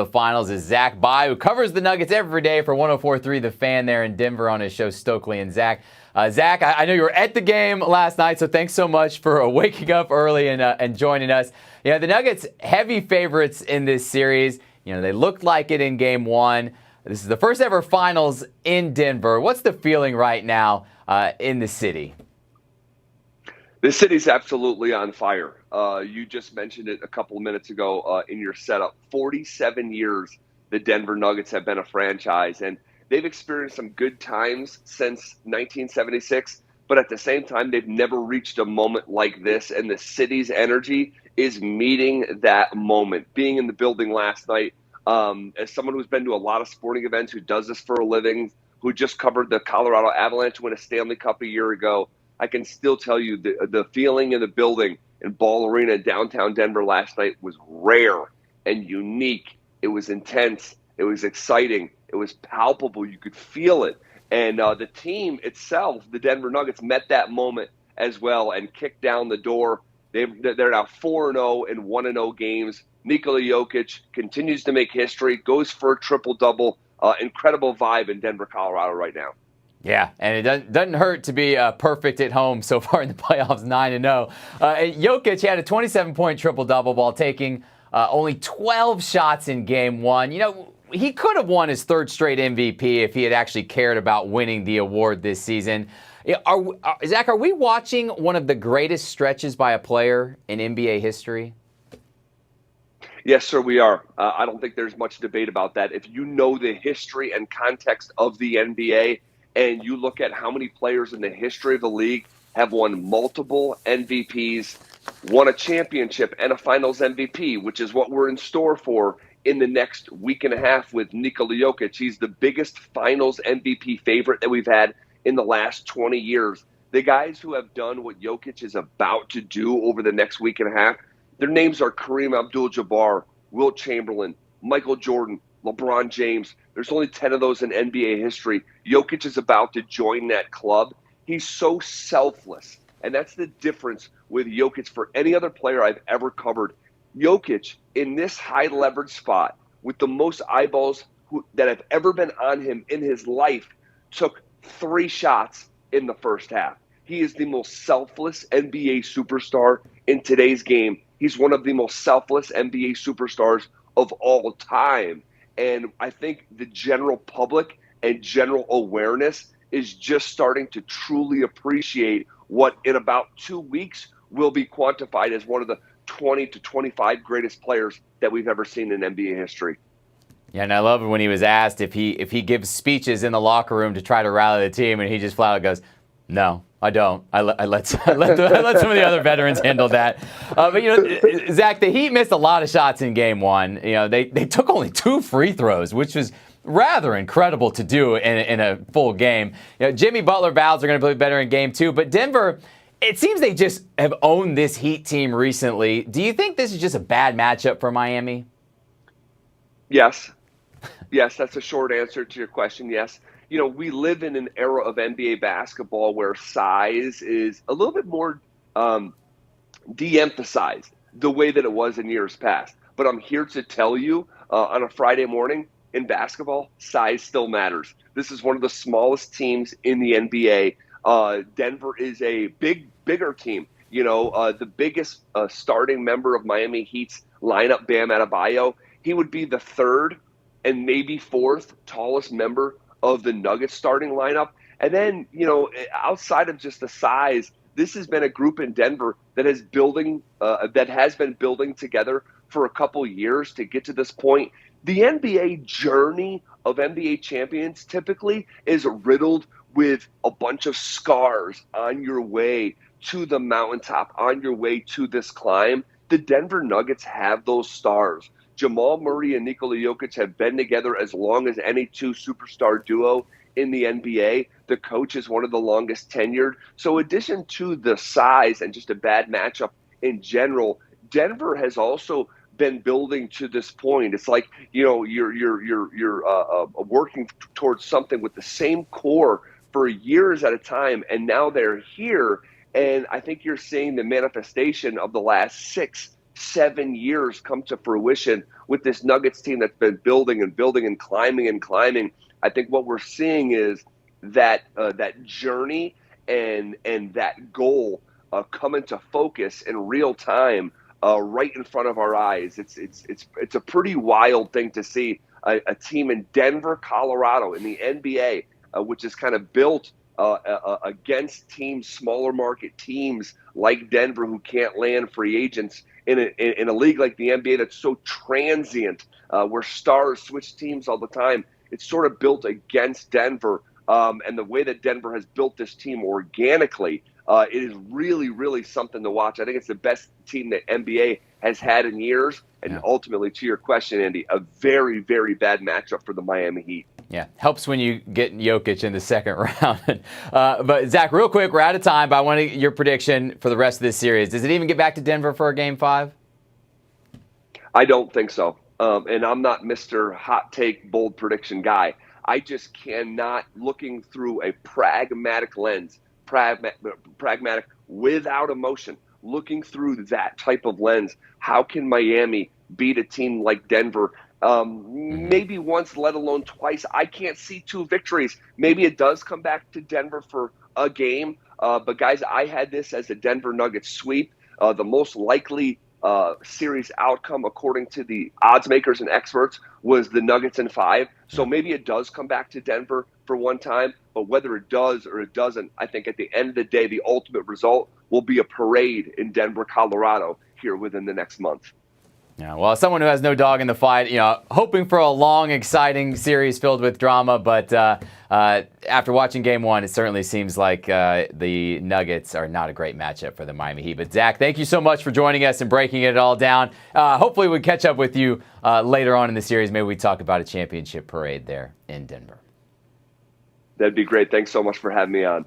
The finals is Zach By, who covers the Nuggets every day for 104.3 The Fan there in Denver on his show Stokely and Zach. Zach, I know you were at the game last night, so thanks so much for waking up early and joining us. You know, the Nuggets, heavy favorites in this series. You know, they looked like it in game one. This is the first ever finals in Denver. What's the feeling right now in the city? The city's absolutely on fire. You just mentioned it a couple of minutes ago in your setup. 47 years the Denver Nuggets have been a franchise, and they've experienced some good times since 1976, but at the same time, they've never reached a moment like this, and the city's energy is meeting that moment. Being in the building last night, as someone who's been to a lot of sporting events, who does this for a living, who just covered the Colorado Avalanche win a Stanley Cup a year ago, I can still tell you the feeling in the building in Ball Arena in downtown Denver last night was rare and unique. It was intense. It was exciting. It was palpable. You could feel it. And the team itself, the Denver Nuggets, met that moment as well and kicked down the door. They're now 4-0 in 1-0 games. Nikola Jokic continues to make history, goes for a triple-double. Incredible vibe in Denver, Colorado right now. Yeah, and it doesn't hurt to be perfect at home so far in the playoffs, 9-0. Jokic had a 27-point triple-double while taking only 12 shots in game one. You know, he could have won his third straight MVP if he had actually cared about winning the award this season. Zach, are we watching one of the greatest stretches by a player in NBA history? Yes, sir, we are. I don't think there's much debate about that. If you know the history and context of the NBA, and you look at how many players in the history of the league have won multiple MVPs, won a championship and a finals MVP, which is what we're in store for in the next week and a half with Nikola Jokic. He's the biggest finals MVP favorite that we've had in the last 20 years. The guys who have done what Jokic is about to do over the next week and a half, their names are Kareem Abdul-Jabbar, Wilt Chamberlain, Michael Jordan, LeBron James. There's only 10 of those in NBA history. Jokic is about to join that club. He's so selfless, and that's the difference with Jokic for any other player I've ever covered. Jokic, in this high-leverage spot, with the most eyeballs that have ever been on him in his life, took 3 shots in the first half. He is the most selfless NBA superstar in today's game. He's one of the most selfless NBA superstars of all time. And I think the general public and general awareness is just starting to truly appreciate what in about 2 weeks will be quantified as one of the 20 to 25 greatest players that we've ever seen in NBA history. Yeah, and I love it when he was asked if he gives speeches in the locker room to try to rally the team, and he just flat out goes, "No, I don't. I let some of the other veterans handle that." But, you know, Zach, the Heat missed a lot of shots in game one. You know, they took only 2 free throws, which was rather incredible to do in a full game. You know, Jimmy Butler vows are going to play better in game two, but Denver, it seems they just have owned this Heat team recently. Do you think this is just a bad matchup for Miami? Yes. Yes, that's a short answer to your question, yes. You know, we live in an era of NBA basketball where size is a little bit more de-emphasized the way that it was in years past. But I'm here to tell you on a Friday morning, in basketball, size still matters. This is one of the smallest teams in the NBA. Denver is a bigger team. You know, the biggest starting member of Miami Heat's lineup, Bam Adebayo, he would be the 3rd and maybe 4th tallest member of the Nuggets starting lineup. And then, you know, outside of just the size, this has been a group in Denver that has been building together for a couple years to get to this point. The NBA journey of NBA champions typically is riddled with a bunch of scars on your way to the mountaintop, on your way to this climb. The Denver Nuggets have those stars. Jamal Murray and Nikola Jokic have been together as long as any 2 superstar duo in the NBA. The coach is one of the longest tenured. So in addition to the size and just a bad matchup in general, Denver has also been building to this point. It's like, you know, you're working towards something with the same core for years at a time, and now they're here. And I think you're seeing the manifestation of the last 6 7 years come to fruition with this Nuggets team that's been building and building and climbing and climbing. I think what we're seeing is that that journey and that goal come into focus in real time, right in front of our eyes. It's a pretty wild thing to see a team in Denver, Colorado, in the NBA, which is kind of built against teams, smaller market teams like Denver, who can't land free agents in a league like the NBA that's so transient, where stars switch teams all the time. It's sort of built against Denver, and the way that Denver has built this team organically, it is really, really something to watch. I think it's the best team that NBA has had in years. And ultimately, to your question, Andy, a very, very bad matchup for the Miami Heat. Yeah, helps when you get Jokic in the second round. But, Zach, real quick, we're out of time, but I want your prediction for the rest of this series. Does it even get back to Denver for a Game 5? I don't think so. And I'm not Mr. Hot Take, Bold Prediction guy. I just cannot, looking through a pragmatic lens, pragmatic without emotion, looking through that type of lens, how can Miami beat a team like Denver? Maybe once, let alone twice. I can't see 2 victories. Maybe it does come back to Denver for a game. But, guys, I had this as a Denver Nuggets sweep. The most likely series outcome, according to the odds makers and experts, was the Nuggets in 5. So maybe it does come back to Denver for one time. But whether it does or it doesn't, I think at the end of the day, the ultimate result will be a parade in Denver, Colorado here within the next month. Yeah, well, as someone who has no dog in the fight, hoping for a long, exciting series filled with drama, but after watching Game 1, it certainly seems like the Nuggets are not a great matchup for the Miami Heat. But, Zach, thank you so much for joining us and breaking it all down. Hopefully we catch up with you later on in the series. Maybe we talk about a championship parade there in Denver. That'd be great. Thanks so much for having me on.